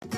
Hey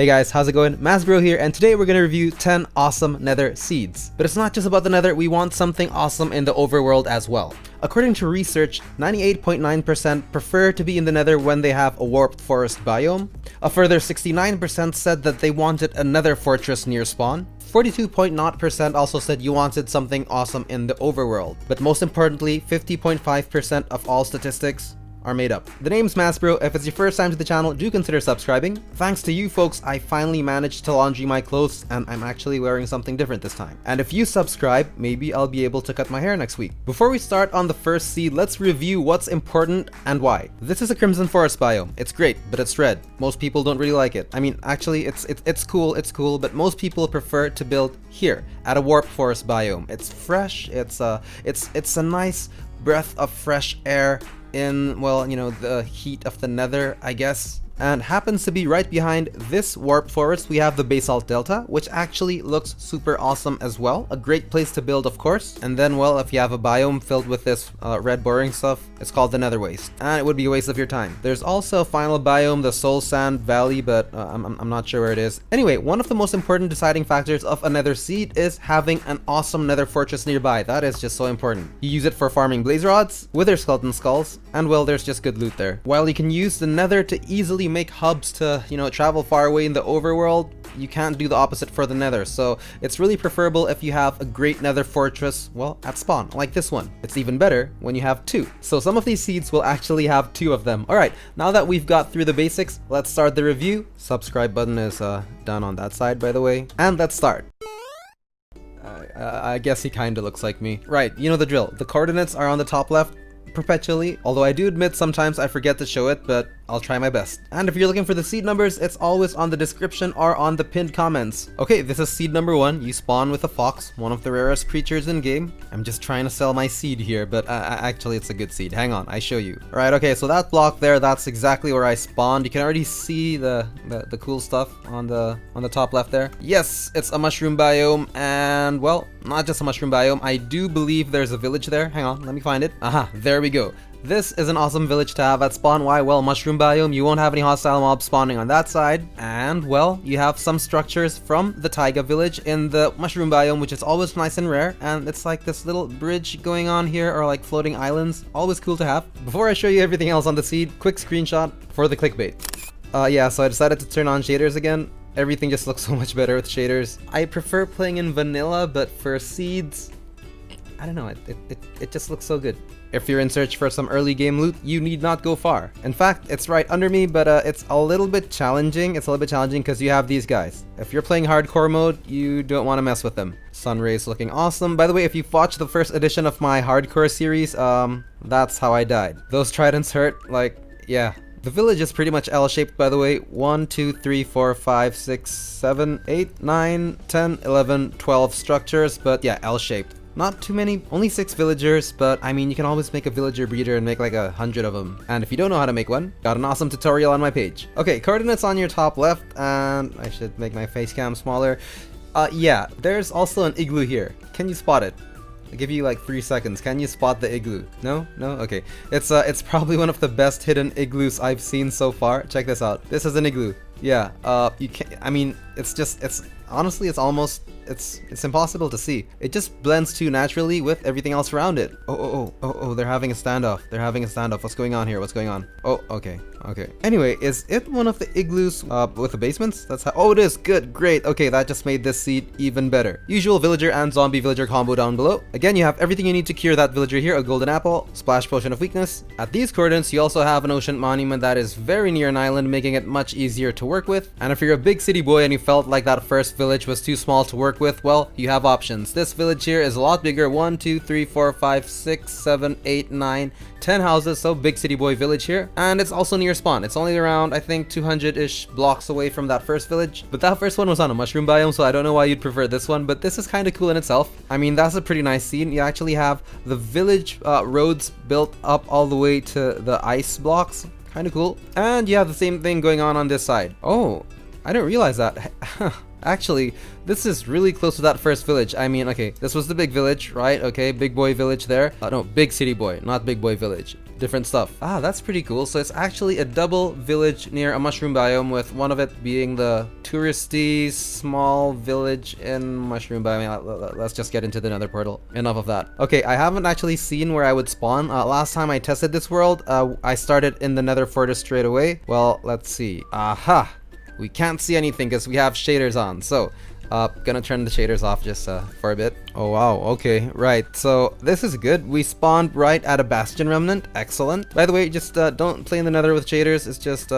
guys, how's it going? MazBro here, and today we're going to review 10 awesome nether seeds. But it's not just about the nether, we want something awesome in the overworld as well. According to research, 98.9% prefer to be in the nether when they have a warped forest biome. A further 69% said that they wanted a nether fortress near spawn. 42.0% also said you wanted something awesome in the overworld. But most importantly, 50.5% of all statistics are made up. The name's MazBro. If it's your first time to the channel, do consider subscribing. Thanks to you folks, I finally managed to laundry my clothes, and I'm actually wearing something different this time. And if you subscribe, maybe I'll be able to cut my hair next week. Before we start on the first seed, let's review what's important and why. This is a crimson forest biome. It's great, but it's red. Most people don't really like it. I mean, actually, it's cool, but most people prefer to build here at a warped forest biome. It's fresh. It's a nice breath of fresh air in, well, you know, the heat of the nether, I guess. And happens to be right behind this warped forest, we have the basalt delta, which actually looks super awesome as well. A great place to build, of course. And then, well, if you have a biome filled with this red boring stuff, it's called the nether waste, and it would be a waste of your time. There's also a final biome, the soul sand valley, but I'm not sure where it is. Anyway, one of the most important deciding factors of a nether seed is having an awesome nether fortress nearby. That is just so important. You use it for farming blaze rods, wither skeleton skulls, and well, there's just good loot there. While you can use the nether to easily make hubs to, you know, travel far away in the overworld, you can't do the opposite for the nether. So it's really preferable if you have a great nether fortress, well, at spawn, like this one. It's even better when you have two. So some of these seeds will actually have two of them. Alright, now that we've got through the basics, let's start the review. Subscribe button is done on that side, by the way. And let's start. I guess he kinda looks like me. Right, you know the drill. The coordinates are on the top left perpetually, although I do admit sometimes I forget to show it, but I'll try my best. And if you're looking for the seed numbers, it's always on the description or on the pinned comments. Okay, this is seed number 1. You spawn with a fox, one of the rarest creatures in game. I'm just trying to sell my seed here, but actually it's a good seed. Hang on, I show you. Alright, okay, so that block there, that's exactly where I spawned. You can already see the cool stuff on the top left there. Yes, it's a mushroom biome, and well, not just a mushroom biome. I do believe there's a village there. Hang on, let me find it. Aha, there we go. This is an awesome village to have at spawn. Why? Well, mushroom biome, you won't have any hostile mobs spawning on that side. And, well, you have some structures from the taiga village in the mushroom biome, which is always nice and rare. And it's like this little bridge going on here, or like floating islands. Always cool to have. Before I show you everything else on the seed, quick screenshot for the clickbait. Yeah, so I decided to turn on shaders again. Everything just looks so much better with shaders. I prefer playing in vanilla, but for seeds, I don't know, it just looks so good. If you're in search for some early game loot, you need not go far. In fact, it's right under me, but it's a little bit challenging. It's a little bit challenging because you have these guys. If you're playing hardcore mode, you don't want to mess with them. Sunrays looking awesome. By the way, if you've watched the first edition of my hardcore series, that's how I died. Those tridents hurt, like, yeah. The village is pretty much L-shaped, by the way. 1, 2, 3, 4, 5, 6, 7, 8, 9, 10, 11, 12 structures, but yeah, L-shaped. Not too many, only 6 villagers, but I mean, you can always make a villager breeder and make like 100 of them. And if you don't know how to make one, got an awesome tutorial on my page. Okay, coordinates on your top left, and I should make my face cam smaller. Yeah, there's also an igloo here. Can you spot it? I'll give you like 3 seconds. Can you spot the igloo? No? No? Okay. It's probably one of the best hidden igloos I've seen so far. Check this out. This is an igloo. Yeah, you can't, I mean, honestly, it's impossible to see. It just blends too naturally with everything else around it. Oh, they're having a standoff. What's going on here? What's going on? Oh, okay. Anyway, is it one of the igloos with the basements? That's how, oh, it is. Good, great. Okay, that just made this seed even better. Usual villager and zombie villager combo down below. Again, you have everything you need to cure that villager here. A golden apple, splash potion of weakness. At these coordinates, you also have an ocean monument that is very near an island, making it much easier to work with. And if you're a big city boy and you felt like that first village was too small to work with, well, you have options. This village here is a lot bigger. 1, 2, 3, 4, 5, 6, 7, 8, 9, 10 houses, so big city boy village here. And it's also near spawn. It's only around, I think, 200-ish blocks away from that first village. But that first one was on a mushroom biome, so I don't know why you'd prefer this one, but this is kind of cool in itself. I mean, that's a pretty nice scene. You actually have the village roads built up all the way to the ice blocks. Kind of cool. And you have the same thing going on this side. Oh, I didn't realize that. Actually, this is really close to that first village. I mean, okay, this was the big village, right? Okay, big boy village there. No, big city boy, not big boy village. Different stuff. Ah, that's pretty cool. So it's actually a double village near a mushroom biome, with one of it being the touristy small village in mushroom biome. Let's just get into the nether portal. Enough of that. Okay, I haven't actually seen where I would spawn. Last time I tested this world, I started in the nether fortress straight away. Well, let's see. Aha! We can't see anything because we have shaders on. So, gonna turn the shaders off just for a bit. Oh wow, okay, right. So this is good. We spawned right at a bastion remnant. Excellent. By the way, just don't play in the nether with shaders. It's just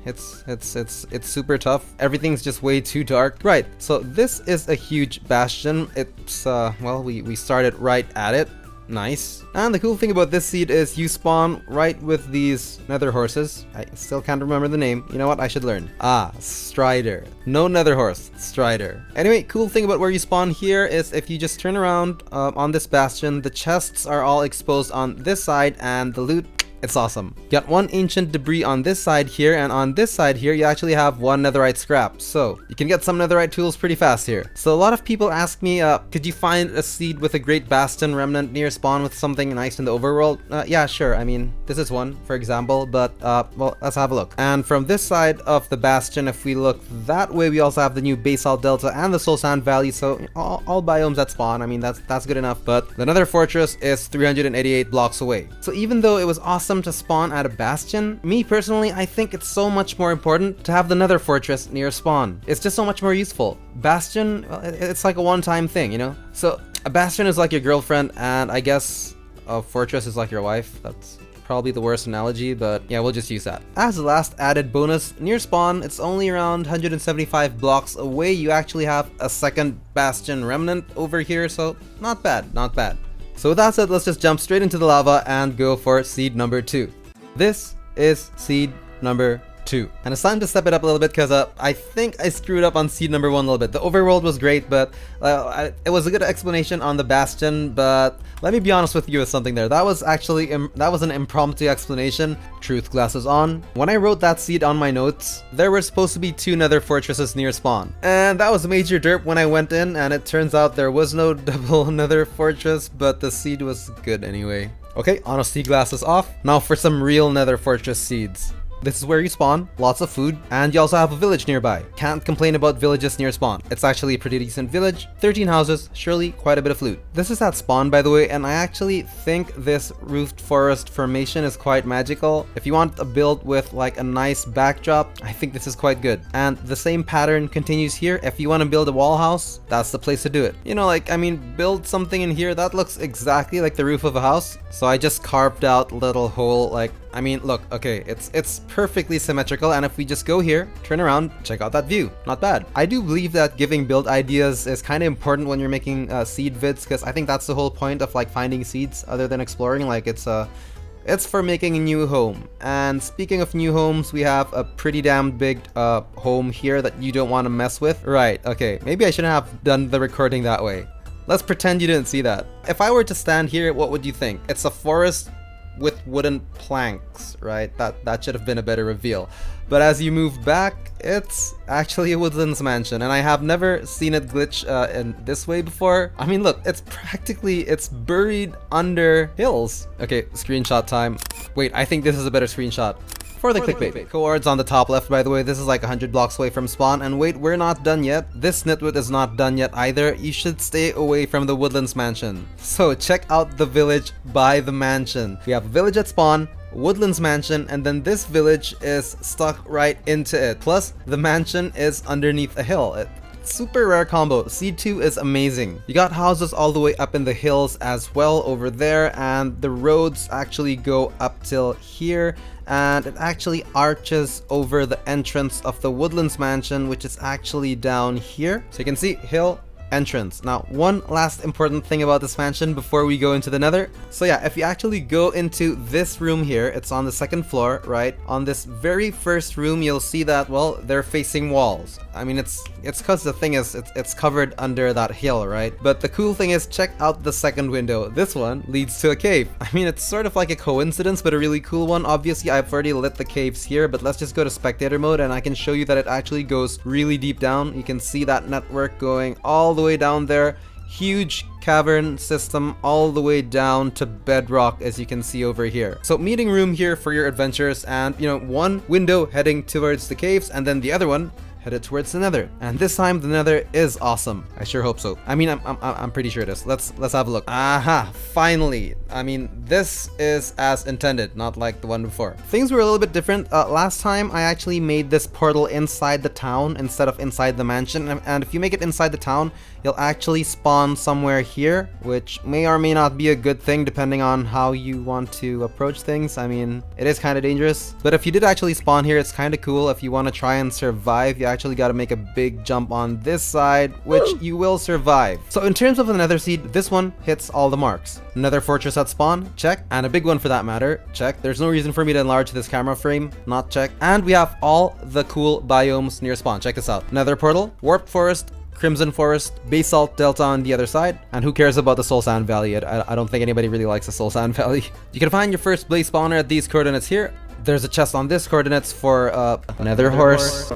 it's super tough. Everything's just way too dark. Right. So this is a huge bastion. It's well, we started right at it. Nice. And the cool thing about this seed is you spawn right with these nether horses. I still can't remember the name. You know what? I should learn. Ah, Strider. No nether horse, Strider. Anyway, cool thing about where you spawn here is if you just turn around on this bastion, the chests are all exposed on this side, and the loot, it's awesome. You got one ancient debris on this side here, and on this side here, you actually have one netherite scrap. So you can get some netherite tools pretty fast here. So a lot of people ask me, could you find a seed with a great bastion remnant near spawn with something nice in the overworld? Yeah, sure. I mean, this is one, for example, but well, let's have a look. And from this side of the bastion, if we look that way, we also have the new basalt delta and the soul sand valley. So all biomes that spawn, I mean, that's good enough. But the nether fortress is 388 blocks away. So even though it was awesome to spawn at a bastion, me personally, I think it's so much more important to have the nether fortress near spawn. It's just so much more useful. Bastion, well, it's like a one-time thing, you know? So a bastion is like your girlfriend, and I guess a fortress is like your wife. That's probably the worst analogy, but yeah, we'll just use that. As the last added bonus, near spawn, it's only around 175 blocks away. You actually have a second bastion remnant over here, so not bad, not bad. So with that said, let's just jump straight into the lava and go for seed number 2. This is seed number 2. And it's time to step it up a little bit because I think I screwed up on seed number 1 a little bit. The overworld was great, but it was a good explanation on the bastion, but let me be honest with you with something there. That was actually, that was an impromptu explanation. Truth glasses on. When I wrote that seed on my notes, there were supposed to be 2 nether fortresses near spawn. And that was a major derp when I went in, and it turns out there was no double nether fortress, but the seed was good anyway. Okay, honesty glasses off. Now for some real nether fortress seeds. This is where you spawn, lots of food, and you also have a village nearby. Can't complain about villages near spawn. It's actually a pretty decent village, 13 houses, surely quite a bit of loot. This is at spawn, by the way, and I actually think this roofed forest formation is quite magical. If you want a build with like a nice backdrop, I think this is quite good. And the same pattern continues here. If you want to build a wall house, that's the place to do it. You know, like, I mean, build something in here that looks exactly like the roof of a house. So I just carved out a little hole, like, I mean, look, okay, it's perfectly symmetrical, and if we just go here, turn around, check out that view. Not bad. I do believe that giving build ideas is kind of important when you're making seed vids, because I think that's the whole point of like finding seeds other than exploring. Like it's for making a new home. And speaking of new homes, we have a pretty damn big home here that you don't want to mess with. Right, okay, maybe I shouldn't have done the recording that way. Let's pretend you didn't see that. If I were to stand here, what would you think? It's a forest with wooden planks, right? That should have been a better reveal. But as you move back, it's actually a woodlands mansion, and I have never seen it glitch in this way before. I mean, look, it's buried under hills. Okay, screenshot time. Wait, I think this is a better screenshot. For the clickbait. Coords on the top left, by the way. This is like 100 blocks away from spawn. And wait, we're not done yet. This nitwit is not done yet either. You should stay away from the woodlands mansion. So check out the village by the mansion. We have a village at spawn, woodlands mansion, and then this village is stuck right into it. Plus, the mansion is underneath a hill. Super rare combo. C2 is amazing. You got houses all the way up in the hills as well over there, and the roads actually go up till here, and it actually arches over the entrance of the woodlands mansion, which is actually down here. So you can see hill, entrance. Now, one last important thing about this mansion before we go into the Nether. So yeah, if you actually go into this room here, it's on the second floor, right? On this very first room, you'll see that, well, they're facing walls. I mean, it's because the thing is, it's covered under that hill, right? But the cool thing is, check out the second window. This one leads to a cave. I mean, it's sort of like a coincidence, but a really cool one. Obviously, I've already lit the caves here, but let's just go to spectator mode and I can show you that it actually goes really deep down. You can see that network going all the way down there. Huge cavern system all the way down to bedrock, as you can see over here. So meeting room here for your adventures, and you know, one window heading towards the caves and then the other one headed towards the Nether. And this time the Nether is awesome. I sure hope so. I mean, I'm pretty sure it is. Let's have a look. Aha, finally. I mean, this is as intended, not like the one before. Things were a little bit different. Last time I actually made this portal inside the town instead of inside the mansion. And if you make it inside the town, you'll actually spawn somewhere here, which may or may not be a good thing depending on how you want to approach things. I mean, it is kind of dangerous. But if you did actually spawn here, it's kind of cool. If you want to try and survive, you actually got to make a big jump on this side, which you will survive. So in terms of the Nether seed, this one hits all the marks. Nether fortress at spawn, check. And a big one for that matter, check. There's no reason for me to enlarge this camera frame, not check. And we have all the cool biomes near spawn. Check this out. Nether portal, warped forest, Crimson Forest, Basalt Delta on the other side, and who cares about the Soul Sand Valley? I don't think anybody really likes the Soul Sand Valley. You can find your first blaze spawner at these coordinates here. There's a chest on this coordinates for Nether horse.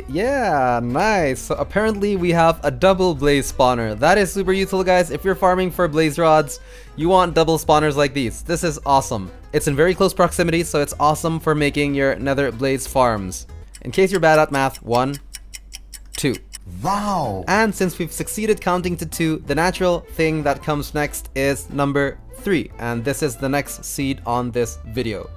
Yeah, nice. So apparently we have a double blaze spawner. That is super useful, guys. If you're farming for blaze rods, you want double spawners like these. This is awesome. It's in very close proximity, so it's awesome for making your Nether blaze farms. In case you're bad at math, 1, 2. Wow! And since we've succeeded counting to 2, the natural thing that comes next is number 3, and this is the next seed on this video.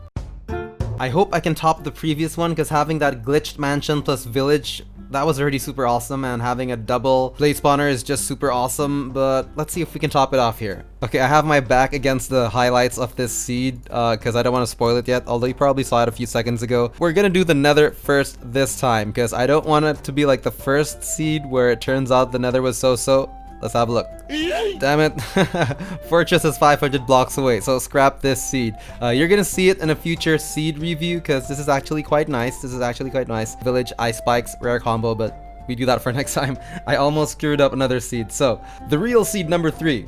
I hope I can top the previous one, because having that glitched mansion plus village, that was already super awesome, and having a double blaze spawner is just super awesome, but let's see if we can top it off here. Okay, I have my back against the highlights of this seed, because I don't want to spoil it yet, although you probably saw it a few seconds ago. We're gonna do the Nether first this time, because I don't want it to be like the first seed where it turns out the Nether was so-so. Let's have a look. Damn it. Fortress is 500 blocks away, so scrap this seed. You're gonna see it in a future seed review, because this is actually quite nice. Village, ice spikes, rare combo, but we do that for next time. I almost screwed up another seed. So, the real seed number 3.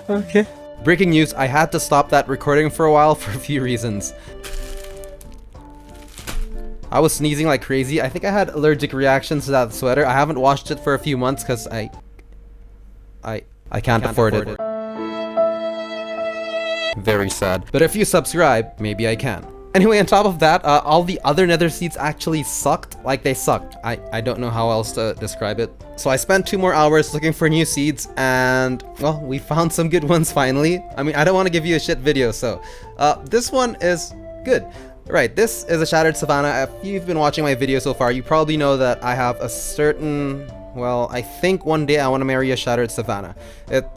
Okay. Breaking news, I had to stop that recording for a while for a few reasons. I was sneezing like crazy. I think I had allergic reactions to that sweater. I haven't washed it for a few months because I can't afford it. Very sad. But if you subscribe, maybe I can. Anyway, on top of that, all the other Nether seeds actually sucked. Like, they sucked. I don't know how else to describe it. So I spent 2 more hours looking for new seeds, and, well, we found some good ones finally. I mean, I don't want to give you a shit video, so this one is good. Right, this is a shattered savanna. If you've been watching my video so far, you probably know that I have a certain... Well, I think one day I want to marry a shattered savanna. It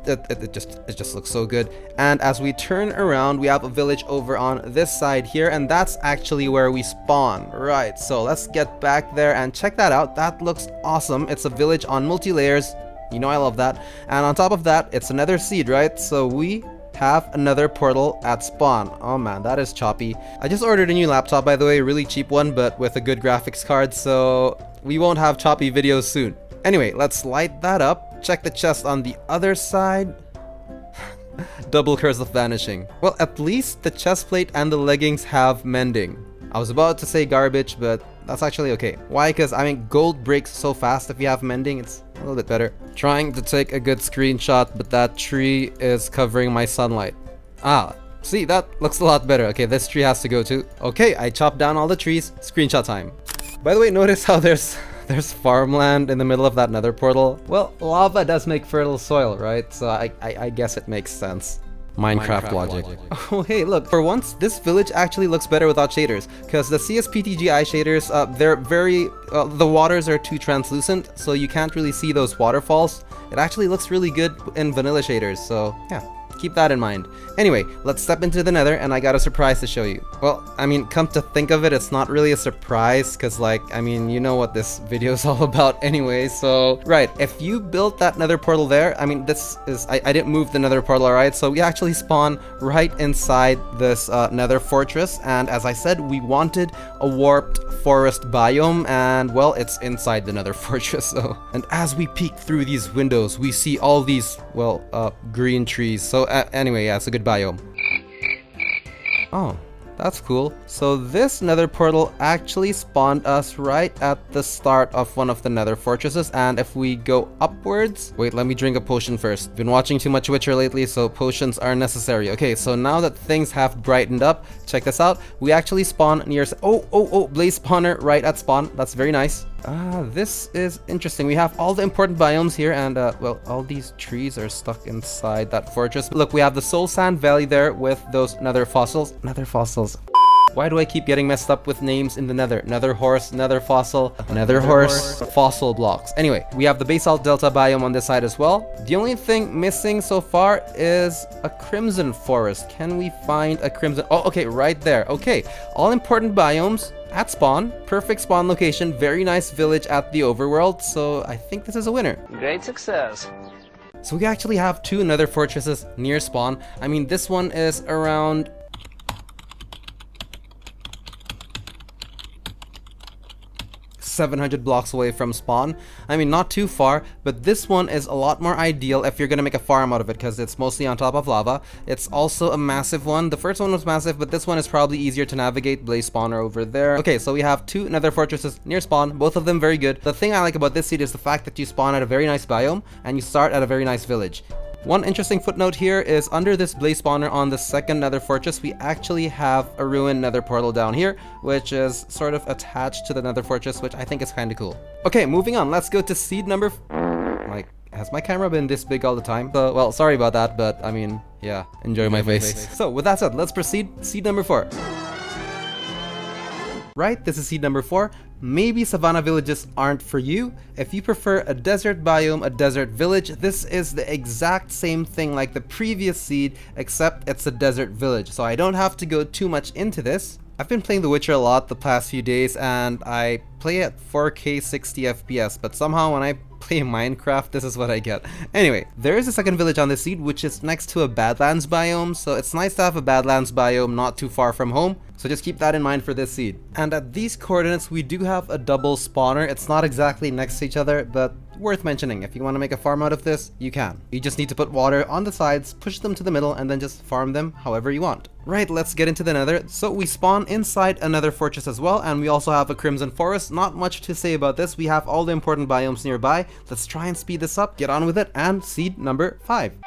just looks so good. And as we turn around, we have a village over on this side here, and that's actually where we spawn. Right, so let's get back there and check that out. That looks awesome. It's a village on multi-layers. You know I love that. And on top of that, it's another seed, right? So we have another portal at spawn. Oh man, that is choppy. I just ordered a new laptop, by the way, really cheap one, but with a good graphics card, so we won't have choppy videos soon. Anyway, let's light that up. Check the chest on the other side. Double curse of vanishing. Well, at least the chest plate and the leggings have mending. I was about to say garbage, but that's actually okay. Why? Because, I mean, gold breaks so fast if you have mending. It's a little bit better. Trying to take a good screenshot, but that tree is covering my sunlight. Ah, see, that looks a lot better. Okay, this tree has to go too. Okay, I chopped down all the trees. Screenshot time. By the way, notice how there's farmland in the middle of that Nether portal. Well, lava does make fertile soil, right? So I guess it makes sense. Minecraft logic. Oh, hey, look, for once, this village actually looks better without shaders, because the CSPTGI shaders, they're very, the waters are too translucent, so you can't really see those waterfalls. It actually looks really good in vanilla shaders, so yeah. keep that in mind. Anyway, let's step into the Nether, and I got a surprise to show you. Well, I mean, come to think of it, it's not really a surprise, because like, I mean, you know what this video is all about anyway, so... Right, if you built that Nether portal there, I mean, this is... I didn't move the Nether portal, alright, so we actually spawn right inside this Nether fortress, and as I said, we wanted a warped forest biome, and well, it's inside the Nether fortress, so... And as we peek through these windows, we see all these, well, green trees, so anyway, yeah, it's a good biome. Oh, that's cool. So this Nether portal actually spawned us right at the start of one of the Nether fortresses, and if we go upwards... Wait, let me drink a potion first. Been watching too much Witcher lately, so potions are necessary. Okay, so now that things have brightened up, check this out. We actually spawn near... Oh, blaze spawner right at spawn. That's very nice. This is interesting. We have all the important biomes here, and well, all these trees are stuck inside that fortress. Look, we have the Soul Sand Valley there with those Nether fossils. Nether fossils. Why do I keep getting messed up with names in the Nether? Nether horse, Nether fossil, Nether horse, fossil blocks. Anyway, we have the Basalt Delta biome on this side as well. The only thing missing so far is a crimson forest. Can we find a crimson? Oh, okay, right there. Okay, all important biomes at spawn. Perfect spawn location. Very nice village at the overworld. So I think this is a winner. Great success. So we actually have two Nether fortresses near spawn. I mean, this one is around... 700 blocks away from spawn. I mean, not too far, but this one is a lot more ideal if you're gonna make a farm out of it, because it's mostly on top of lava. It's also a massive one. The first one was massive, but this one is probably easier to navigate. Blaze spawner over there. Okay, so we have two Nether fortresses near spawn, both of them very good. The thing I like about this seed is the fact that you spawn at a very nice biome and you start at a very nice village. One interesting footnote here is under this blaze spawner on the second Nether fortress, we actually have a ruined Nether portal down here, which is sort of attached to the Nether fortress, which I think is kind of cool. Okay, moving on. Let's go to seed number... Like, has my camera been this big all the time? So, well, sorry about that, but I mean, yeah, enjoy my face. So, with that said, let's proceed. Seed number 4. Right, this is seed number 4. Maybe savanna villages aren't for you. If you prefer a desert biome, a desert village, this is the exact same thing like the previous seed, except it's a desert village. So I don't have to go too much into this. I've been playing The Witcher a lot the past few days, and I play at 4K 60 FPS, but somehow when I play Minecraft, this is what I get. Anyway, there is a second village on this seed, which is next to a Badlands biome, so it's nice to have a Badlands biome not too far from home, so just keep that in mind for this seed. And at these coordinates, we do have a double spawner. It's not exactly next to each other, but worth mentioning. If you want to make a farm out of this, you can. You just need to put water on the sides, push them to the middle, and then just farm them however you want. Right, let's get into the Nether. So we spawn inside another fortress as well, and we also have a crimson forest. Not much to say about this. We have all the important biomes nearby. Let's try and speed this up, get on with it, and seed number 5.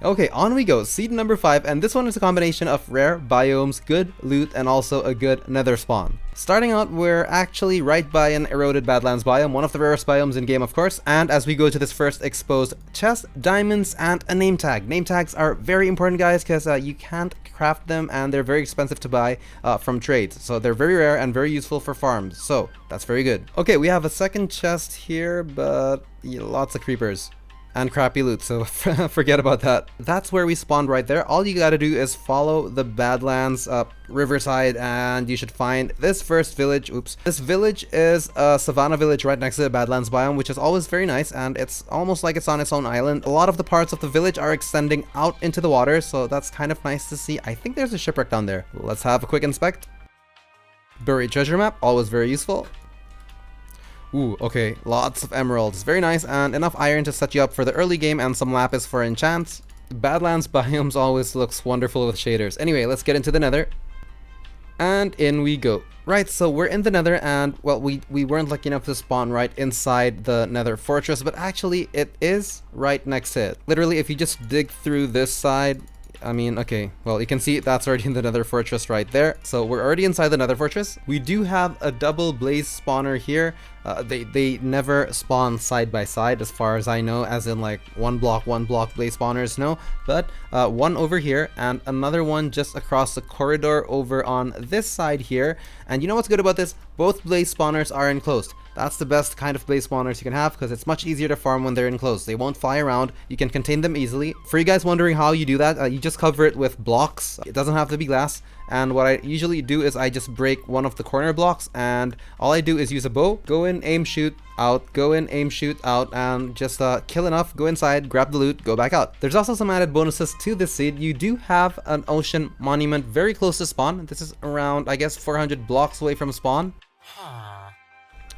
Okay, on we go. Seed number 5, and this one is a combination of rare biomes, good loot, and also a good Nether spawn. Starting out, we're actually right by an eroded Badlands biome, one of the rarest biomes in game, of course, and as we go to this first exposed chest, diamonds, and a name tag. Name tags are very important, guys, because you can't craft them, and they're very expensive to buy from trades, so they're very rare and very useful for farms, so that's very good. Okay, we have a second chest here, but yeah, lots of creepers. And crappy loot, so forget about that. That's where we spawned right there. All you gotta do is follow the Badlands riverside, and you should find this first village. Oops. This village is a savanna village right next to the Badlands biome, which is always very nice, and it's almost like it's on its own island. A lot of the parts of the village are extending out into the water, so that's kind of nice to see. I think there's a shipwreck down there. Let's have a quick inspect. Buried treasure map, always very useful. Ooh, okay, lots of emeralds, very nice, and enough iron to set you up for the early game and some lapis for enchants. Badlands biomes always looks wonderful with shaders. Anyway, let's get into the Nether. And in we go. Right, so we're in the Nether, and well, we weren't lucky enough to spawn right inside the Nether fortress, but actually it is right next to it. Literally, if you just dig through this side, I mean, okay, well, you can see that's already in the Nether fortress right there. So we're already inside the Nether fortress. We do have a double blaze spawner here. They never spawn side by side as far as I know, as in like one block blaze spawners, no. But one over here and another one just across the corridor over on this side here. And you know what's good about this? Both blaze spawners are enclosed. That's the best kind of blaze spawners you can have because it's much easier to farm when they're enclosed. They won't fly around. You can contain them easily. For you guys wondering how you do that, you just cover it with blocks. It doesn't have to be glass. And what I usually do is I just break one of the corner blocks, and all I do is use a bow, go in, aim, shoot, out, go in, aim, shoot, out, and just kill enough, go inside, grab the loot, go back out. There's also some added bonuses to this seed. You do have an ocean monument very close to spawn. This is around, I guess, 400 blocks away from spawn.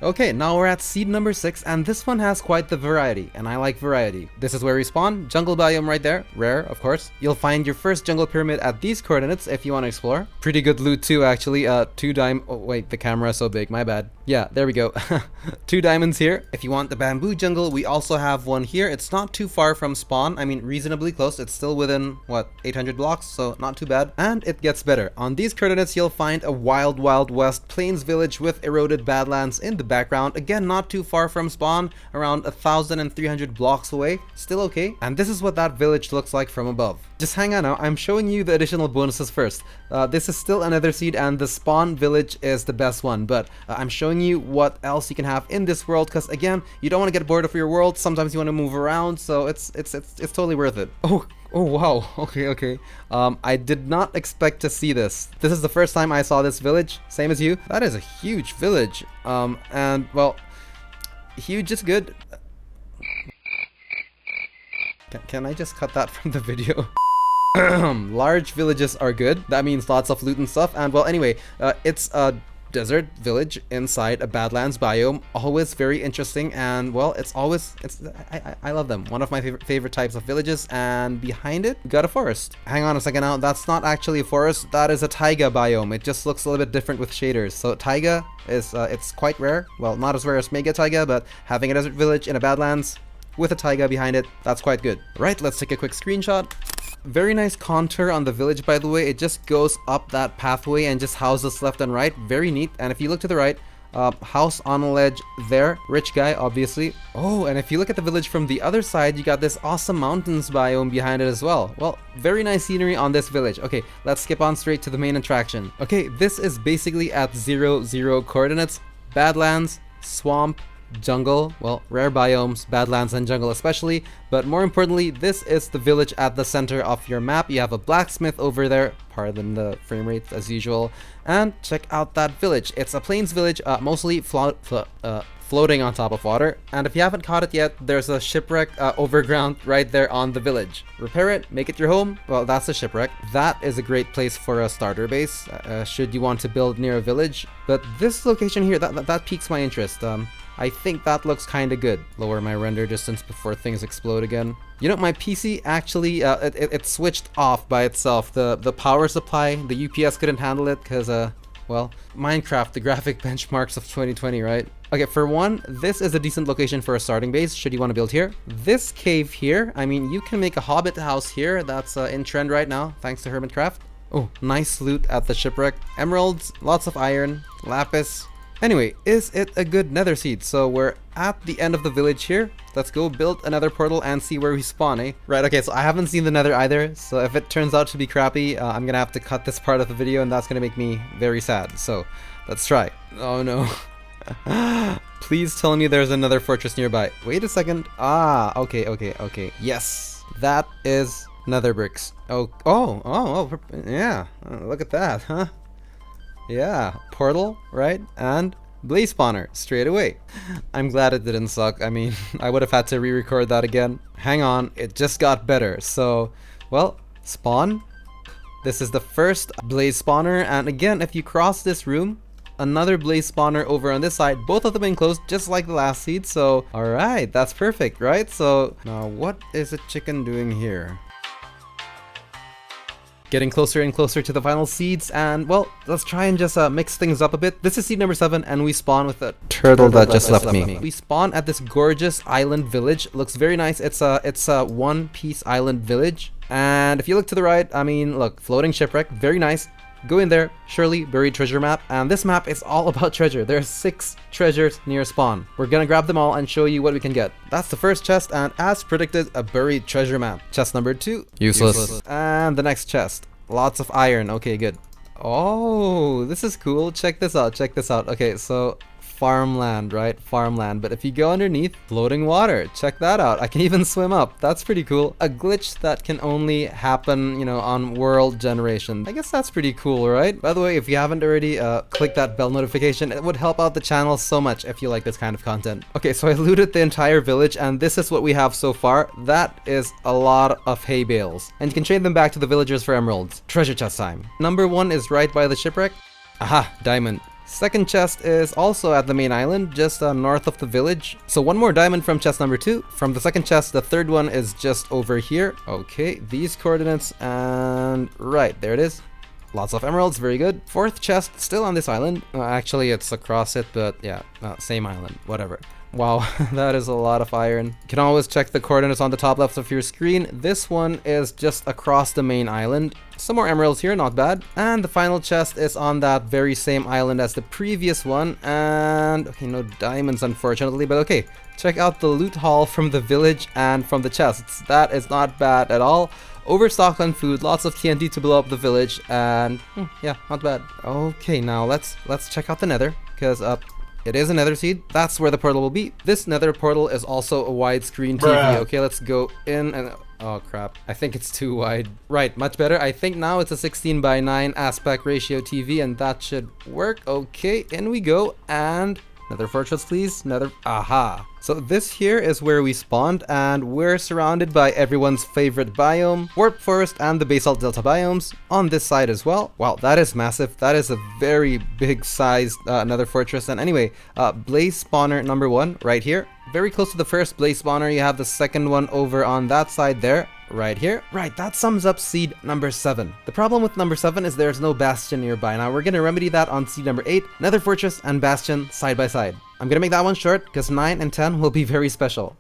Okay, now we're at seed number 6, and this one has quite the variety, and I like variety. This is where we spawn, jungle biome right there, rare, of course. You'll find your first jungle pyramid at these coordinates if you want to explore. Pretty good loot too, actually. Oh wait, the camera is so big, my bad. Yeah, there we go. 2 diamonds here. If you want the bamboo jungle, we also have one here. It's not too far from spawn. I mean, reasonably close. It's still within, what, 800 blocks, so not too bad. And it gets better. On these coordinates, you'll find a wild west plains village with eroded badlands in the background. Again, not too far from spawn, around 1,300 blocks away. Still okay. And this is what that village looks like from above. Just hang on now, I'm showing you the additional bonuses first. This is still another seed, and the spawn village is the best one, but I'm showing you what else you can have in this world, because again, you don't want to get bored of your world. Sometimes you want to move around, so it's totally worth it. Oh wow, okay. I did not expect to see this. This is the first time I saw this village, same as you. That is a huge village, and well, huge is good. Can I just cut that from the video? Large villages are good. That means lots of loot and stuff. And well, anyway, it's a desert village inside a Badlands biome. Always very interesting, and well, I love them. One of my favorite types of villages. And behind it, we got a forest. Hang on a second now. That's not actually a forest. That is a taiga biome. It just looks a little bit different with shaders. So taiga is it's quite rare. Well, not as rare as mega taiga, but having a desert village in a Badlands with a taiga behind it, that's quite good. Right, let's take a quick screenshot. Very nice contour on the village, by the way. It just goes up that pathway and just houses left and right. Very neat. And if you look to the right, house on a ledge there, rich guy, obviously. Oh, and if you look at the village from the other side, you got this awesome mountains biome behind it as well. Well, very nice scenery on this village. Okay, let's skip on straight to the main attraction. Okay, this is basically at 0, coordinates. Badlands, swamp, jungle, well, rare biomes, badlands and jungle especially, but more importantly, this is the village at the center of your map. You have a blacksmith over there, pardon the frame rate as usual, and check out that village. It's a plains village, mostly floating on top of water, and if you haven't caught it yet, there's a shipwreck overground right there on the village. Repair it, make it your home. Well, that's a shipwreck. That is a great place for a starter base, should you want to build near a village. But this location here, that piques my interest. I think that looks kinda good. Lower my render distance before things explode again. You know, my PC actually, it switched off by itself. The power supply, the UPS couldn't handle it because, well, Minecraft, the graphic benchmarks of 2020, right? Okay, for one, this is a decent location for a starting base, should you want to build here. This cave here, I mean, you can make a hobbit house here. That's in trend right now, thanks to Hermitcraft. Oh, nice loot at the shipwreck. Emeralds, lots of iron, lapis. Anyway, is it a good nether seed? So we're at the end of the village here. Let's go build another portal and see where we spawn, eh? Right, okay, so I haven't seen the nether either, so if it turns out to be crappy, I'm gonna have to cut this part of the video, and that's gonna make me very sad. So, let's try. Oh no. Please tell me there's another fortress nearby. Wait a second. Ah, okay. Yes, that is nether bricks. Oh, yeah, look at that, huh? Yeah, portal, right? And blaze spawner straight away. I'm glad it didn't suck. I mean, I would have had to re-record that again. Hang on, it just got better. So, well, spawn. This is the first blaze spawner, and again, if you cross this room, another blaze spawner over on this side, both of them enclosed just like the last seed. So, alright, that's perfect, right? So, now what is a chicken doing here? Getting closer and closer to the final seeds, and well, let's try and just mix things up a bit. This is seed number 7, and we spawn with a turtle that just left me. We spawn at this gorgeous island village. Looks very nice. It's a one-piece island village, and if you look to the right, I mean, look, floating shipwreck, very nice. Go in there, surely buried treasure map, and this map is all about treasure. There are 6 treasures near spawn. We're gonna grab them all and show you what we can get. That's the first chest, and as predicted, a buried treasure map. Chest number 2, useless. And the next chest, lots of iron. Okay, good. Oh, this is cool. Check this out. Okay, so farmland, right? Farmland. But if you go underneath, floating water. Check that out. I can even swim up. That's pretty cool. A glitch that can only happen, you know, on world generation. I guess that's pretty cool, right? By the way, if you haven't already, click that bell notification. It would help out the channel so much if you like this kind of content. Okay, so I looted the entire village, and this is what we have so far. That is a lot of hay bales. And you can trade them back to the villagers for emeralds. Treasure chest time. Number 1 is right by the shipwreck. Aha, diamond. Second chest is also at the main island, just north of the village. So one more diamond from chest number 2. From the second chest, the third one is just over here. Okay, these coordinates, and right, there it is. Lots of emeralds, very good. Fourth chest, still on this island. Actually, it's across it, but yeah, same island, whatever. Wow, that is a lot of iron. You can always check the coordinates on the top left of your screen. This one is just across the main island. Some more emeralds here, not bad. And the final chest is on that very same island as the previous one. And, okay, no diamonds unfortunately, but okay. Check out the loot haul from the village and from the chests. That is not bad at all. Overstocked on food, lots of TNT to blow up the village, and yeah, not bad. Okay, now let's check out the Nether, because it is a Nether seed. That's where the portal will be. This Nether portal is also a widescreen TV. Okay, let's go in and... oh crap, I think it's too wide. Right, much better. I think now it's a 16:9 aspect ratio TV, and that should work. Okay, in we go, and... Nether fortress, please. Nether... aha. So this here is where we spawned, and we're surrounded by everyone's favorite biome, warp forest and the basalt delta biomes on this side as well. Wow, that is massive. That is a very big sized Nether fortress. And anyway, blaze spawner number 1 right here. Very close to the first blaze spawner. You have the second one over on that side there. Right here. Right, that sums up seed number 7. The problem with number 7 is there's no bastion nearby. Now we're gonna remedy that on seed number 8. Nether fortress and bastion side by side. I'm gonna make that one short because 9 and 10 will be very special.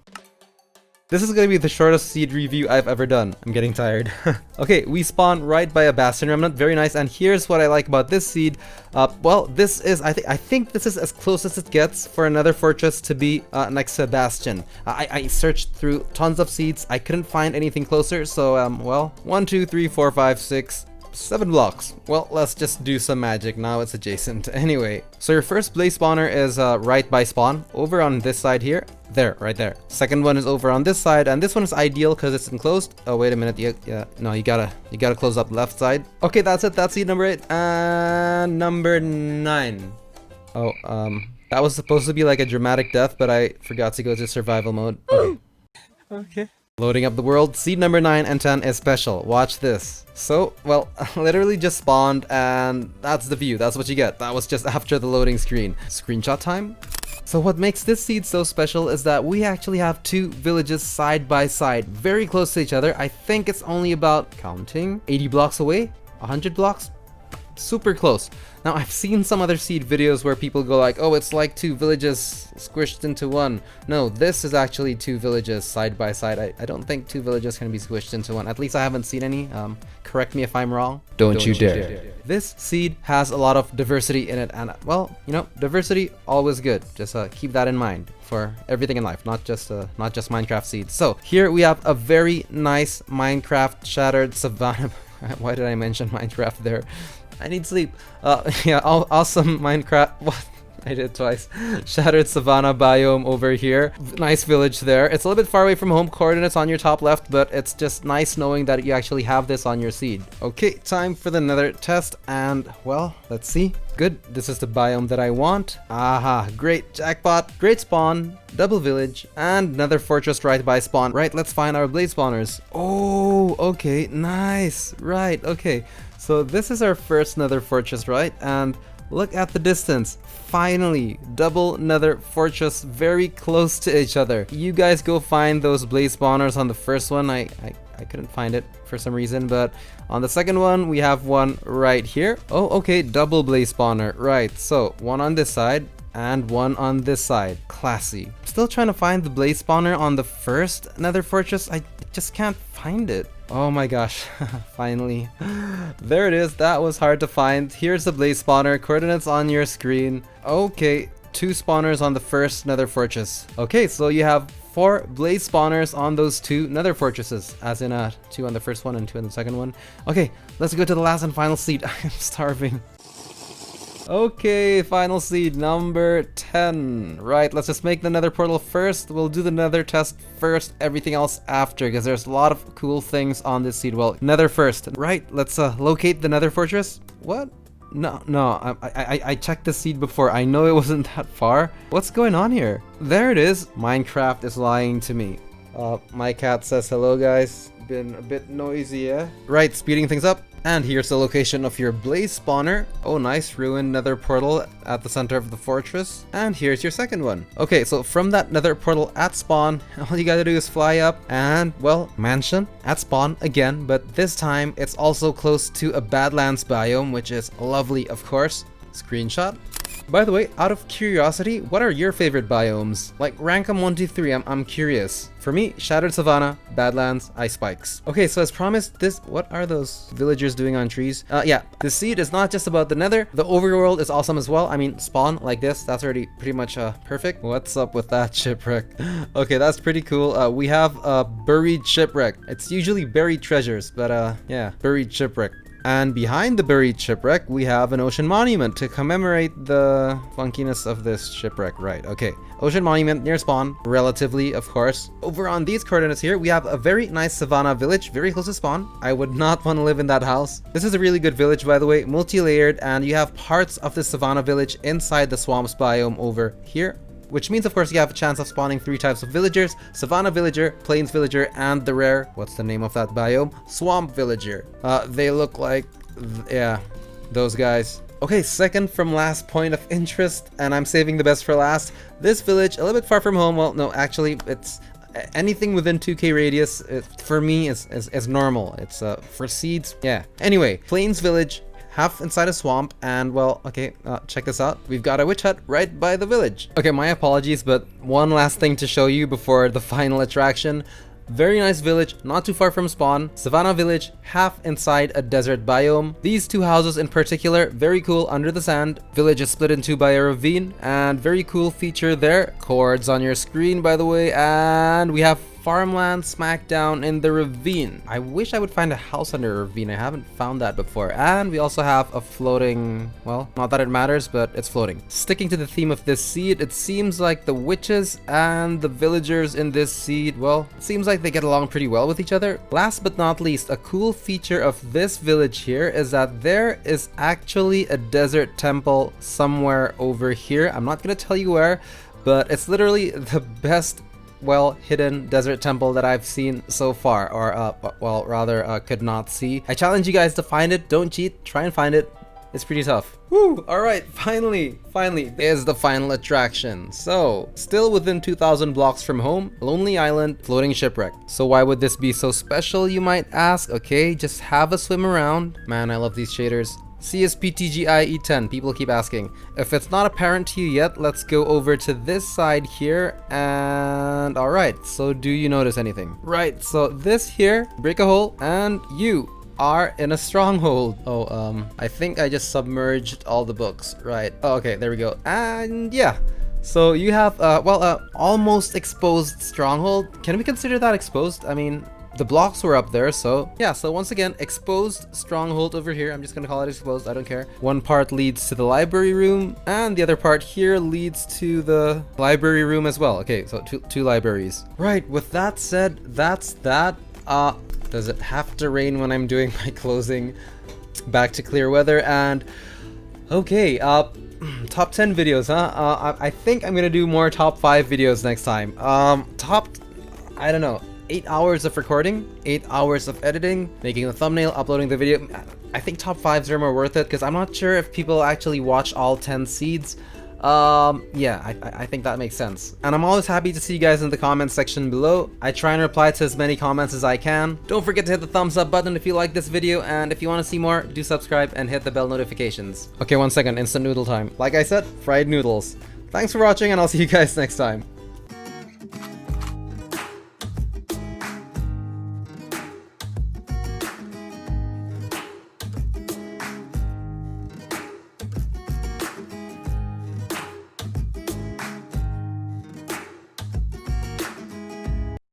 This is going to be the shortest seed review I've ever done. I'm getting tired. Okay, we spawn right by a bastion remnant. Very nice. And here's what I like about this seed. Well, this is, I think this is as close as it gets for another fortress to be next to a bastion. I searched through tons of seeds. I couldn't find anything closer. So, well, 1, 2, 3, 4, 5, 6... 7 blocks. Well, let's just do some magic. Now it's adjacent. Anyway, so your first blaze spawner is right by spawn, over on this side here. There, right there. Second one is over on this side, and this one is ideal because it's enclosed. Oh, wait a minute. Yeah, no, you gotta close up left side. Okay, that's it. That's seed number 8. And number 9. Oh, that was supposed to be like a dramatic death, but I forgot to go to survival mode. Okay. Okay. Loading up the world. Seed number 9 and 10 is special. Watch this. So, well, literally just spawned, and that's the view. That's what you get. That was just after the loading screen. Screenshot time. So what makes this seed so special is that we actually have 2 villages side by side, very close to each other. I think it's only about, counting, 80 blocks away? 100 blocks? Super close. Now, I've seen some other seed videos where people go like, oh, it's like 2 villages squished into one. No, this is actually 2 villages side by side. I don't think 2 villages can be squished into one. At least I haven't seen any. Correct me if I'm wrong. Don't you dare. This seed has a lot of diversity in it, and well, you know, diversity always good. Just keep that in mind for everything in life, not just Minecraft seeds. So here we have a very nice Minecraft shattered savanna. Why did I mention Minecraft there? I need sleep. Yeah, awesome Minecraft. What? I did twice. Shattered Savanna Biome over here. Nice village there. It's a little bit far away from home. Coordinates on your top left, but it's just nice knowing that you actually have this on your seed. Okay, time for the Nether test, and well, let's see. Good. This is the biome that I want. Aha, great. Jackpot. Great spawn. Double village. And Nether fortress right by spawn. Right, let's find our blaze spawners. Oh, okay. Nice. Right, okay. So this is our first Nether fortress, right? And look at the distance. Finally, double Nether fortress very close to each other. You guys go find those blaze spawners on the first one. I couldn't find it for some reason, but on the second one, we have one right here. Oh, okay, double blaze spawner. Right, so one on this side and one on this side. Classy. Still trying to find the blaze spawner on the first Nether fortress. I just can't find it. Oh my gosh, finally. There it is. That was hard to find. Here's the blaze spawner. Coordinates on your screen. Okay, 2 spawners on the first Nether fortress. Okay, so you have 4 blaze spawners on those 2 Nether fortresses, as in 2 on the first one and 2 on the second one. Okay, let's go to the last and final seed. I'm starving. Okay, final seed number 10. Right, let's just make the nether portal first. We'll do the nether test first, everything else after, because there's a lot of cool things on this seed. Well, nether first. Right, let's locate the nether fortress. What? No, I checked the seed before. I know it wasn't that far. What's going on here? There it is. Minecraft is lying to me. My cat says hello, guys. Been a bit noisy, yeah? Right, speeding things up. And here's the location of your blaze spawner. Oh, nice, ruined nether portal at the center of the fortress. And here's your second one. Okay, so from that nether portal at spawn, all you gotta do is fly up and, well, mansion at spawn again, but this time it's also close to a Badlands biome, which is lovely, of course. Screenshot. By the way, out of curiosity, what are your favorite biomes? Like, rank them 1, 2, 3, I'm curious. For me, Shattered Savanna, Badlands, Ice Spikes. Okay, so as promised, what are those villagers doing on trees? Yeah, the seed is not just about the nether. The overworld is awesome as well. I mean, spawn like this, that's already pretty much perfect. What's up with that shipwreck? Okay, that's pretty cool. We have a buried shipwreck. It's usually buried treasures, but yeah, buried shipwreck. And behind the buried shipwreck, we have an ocean monument to commemorate the funkiness of this shipwreck. Right, okay. Ocean monument near spawn, relatively, of course. Over on these coordinates here, we have a very nice Savanna village, very close to spawn. I would not want to live in that house. This is a really good village, by the way, multi-layered, and you have parts of the Savanna village inside the swamps biome over here. Which means, of course, you have a chance of spawning 3 types of villagers: Savanna villager, plains villager, and the rare, what's the name of that biome? Swamp villager. They look like, yeah, those guys. Okay, second from last point of interest, and I'm saving the best for last. This village, a little bit far from home. Well, no, actually, it's anything within 2k radius, for me, is normal. It's for seeds, yeah. Anyway, plains village, half inside a swamp, and well, okay, check this out. We've got a witch hut right by the village. Okay, my apologies, but one last thing to show you before the final attraction. Very nice village, not too far from spawn. Savanna village, half inside a desert biome. These 2 houses in particular, very cool under the sand. Village is split in 2 by a ravine, and very cool feature there. Chords on your screen, by the way, and we have farmland smack down in the ravine. I wish I would find a house under a ravine. I haven't found that before. And we also have a floating, well, not that it matters, but it's floating. Sticking to the theme of this seed, it seems like the witches and the villagers in this seed, well, it seems like they get along pretty well with each other. Last but not least, a cool feature of this village here is that there is actually a desert temple somewhere over here. I'm not gonna tell you where, but it's literally the best, well, hidden desert temple that I've seen so far, or well, rather could not see. I challenge you guys to find it. Don't cheat, try and find it. It's pretty tough. Woo! Alright, finally, is the final attraction. So, still within 2,000 blocks from home, Lonely Island, floating shipwreck. So why would this be so special, you might ask? Okay, just have a swim around. Man, I love these shaders. CSPTGIE10, people keep asking. If it's not apparent to you yet, let's go over to this side here, and alright, so do you notice anything? Right, so this here, break a hole, and you are in a stronghold. Oh, I think I just submerged all the books. Right, oh, okay, there we go. And yeah, so you have, well, almost exposed stronghold. Can we consider that exposed? I mean, the blocks were up there, so yeah. So once again, exposed stronghold over here. I'm just gonna call it exposed, I don't care. One part leads to the library room, and the other part here leads to the library room as well. Okay, so two libraries. Right, with that said, that's that. Does it have to rain when I'm doing my closing? Back to clear weather, and okay, top 10 videos, huh? I think I'm gonna do more top 5 videos next time. I don't know, 8 hours of recording, 8 hours of editing, making the thumbnail, uploading the video. I think top 5s are more worth it, because I'm not sure if people actually watch all 10 seeds. Yeah, I think that makes sense. And I'm always happy to see you guys in the comments section below. I try and reply to as many comments as I can. Don't forget to hit the thumbs up button if you like this video, and if you want to see more, do subscribe and hit the bell notifications. Okay, 1 second, instant noodle time. Like I said, fried noodles. Thanks for watching, and I'll see you guys next time.